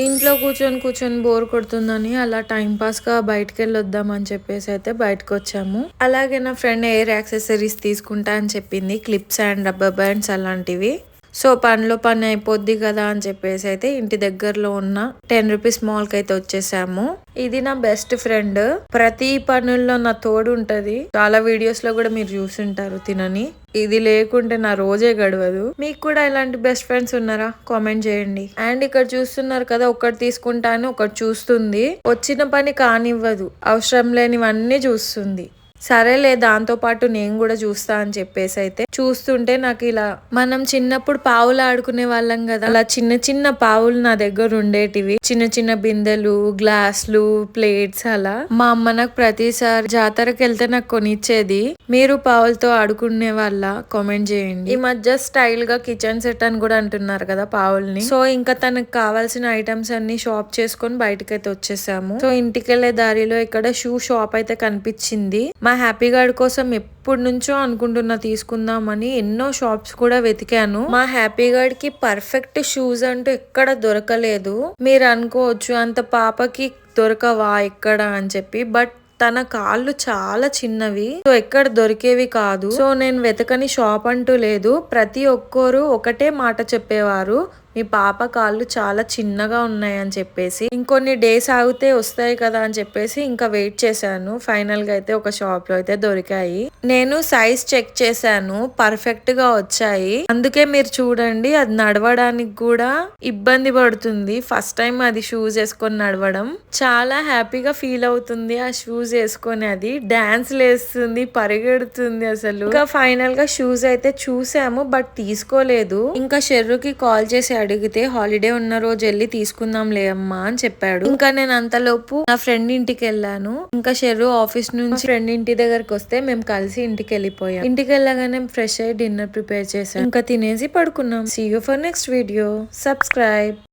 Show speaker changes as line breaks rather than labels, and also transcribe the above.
ఇంట్లో కూర్చొని కూర్చొని బోర్ కొడుతుందని అలా టైం పాస్ గా బయటకు వెళ్ళొద్దామని చెప్పేసి అయితే బయటకు వచ్చాము. అలాగే నా ఫ్రెండ్ ఎయిర్ యాక్సెసరీస్ తీసుకుంటా అని చెప్పింది, క్లిప్స్ అండ్ రబ్బర్ బ్యాండ్స్ అలాంటివి. సో పనిలో పని అయిపోద్ది కదా అని చెప్పేసి అయితే ఇంటి దగ్గరలో ఉన్న 10 రూపీస్ మాల్ కి అయితే వచ్చేసాము. ఇది నా బెస్ట్ ఫ్రెండ్, ప్రతి పనుల్లో నా తోడు ఉంటది. చాలా వీడియోస్ లో కూడా మీరు చూసుంటారు తినని. ఇది లేకుంటే నా రోజే గడవదు. మీకు కూడా ఇలాంటి బెస్ట్ ఫ్రెండ్స్ ఉన్నారా? కామెంట్ చేయండి. అండ్ ఇక్కడ చూస్తున్నారు కదా, ఒకటి తీసుకుంటాను ఒకటి చూస్తుంది. వచ్చిన పని కానివ్వదు, అవసరం లేనివన్నీ చూస్తుంది. సరేలే దాంతో పాటు నేను కూడా చూస్తా అని చెప్పేసి అయితే చూస్తుంటే నాకు ఇలా మనం చిన్నప్పుడు పావులు ఆడుకునే వాళ్ళం కదా, అలా చిన్న చిన్న పావులు నా దగ్గర ఉండేటివి. చిన్న చిన్న బిందెలు, గ్లాసులు, ప్లేట్స్ అలా మా అమ్మ నాకు ప్రతిసారి జాతరకి వెళ్తే నాకు కొనిచ్చేది. మీరు పావులతో ఆడుకునే వాళ్ళ? కామెంట్ చేయండి. ఈ మధ్య స్టైల్ గా కిచెన్ సెట్ అని కూడా అంటున్నారు కదా పావుల్ని. సో ఇంకా తనకు కావాల్సిన ఐటమ్స్ అన్ని షాప్ చేసుకొని బయటకైతే వచ్చేసాము. సో ఇంటికి వెళ్లే దారిలో ఇక్కడ షూ షాప్ అయితే కనిపించింది. మా హ్యాపీ గార్డ్ కోసం ఎప్పటి నుంచో అనుకుంటున్నా తీసుకుందామని, ఎన్నో షాప్స్ కూడా వెతికాను. మా హ్యాపీ గార్డ్ కి పర్ఫెక్ట్ షూస్ అంటూ ఎక్కడ దొరకలేదు. మీరు అనుకోవచ్చు అంత పాపకి దొరకవా ఎక్కడ అని చెప్పి, బట్ తన కాళ్ళు చాలా చిన్నవి, సో ఎక్కడ దొరికేవి కాదు. సో నేను వెతకని షాప్ అంటూ లేదు. ప్రతి ఒక్కరు ఒకటే మాట చెప్పేవారు, మీ పాప కాళ్ళు చాలా చిన్నగా ఉన్నాయి అని చెప్పేసి. ఇంకొన్ని డేస్ ఆగితే వస్తాయి కదా అని చెప్పేసి ఇంకా వెయిట్ చేశాను. ఫైనల్ గా అయితే ఒక షాప్ లో అయితే దొరికాయి. నేను సైజ్ చెక్ చేశాను, పర్ఫెక్ట్ గా వచ్చాయి. అందుకే మీరు చూడండి, అది నడవడానికి కూడా ఇబ్బంది పడుతుంది. ఫస్ట్ టైం అది షూస్ వేసుకొని నడవడం. చాలా హ్యాపీగా ఫీల్ అవుతుంది ఆ షూస్ వేసుకొని. అది డాన్స్ లేస్తుంది, పరిగెడుతుంది అసలు. ఇంకా ఫైనల్ గా షూస్ అయితే చూసాము బట్ తీసుకోలేదు. ఇంకా షెర్రుకి కాల్ చేసి అడిగితే హాలిడే ఉన్న రోజు వెళ్ళి తీసుకుందాంలే అమ్మా అని చెప్పాడు. ఇంకా నేను అంతలోపు నా ఫ్రెండ్ ఇంటికి వెళ్ళాను. ఇంకా షెర్రు ఆఫీస్ నుంచి ఫ్రెండ్ ఇంటి దగ్గరకు వస్తే మేము కలిసి ఇంటికి వెళ్ళిపోయాం. ఇంటికి వెళ్ళగానే ఫ్రెష్ అయ్యి డిన్నర్ ప్రిపేర్ చేసాం. ఇంకా తినేసి పడుకున్నాం. See you for next video. Subscribe.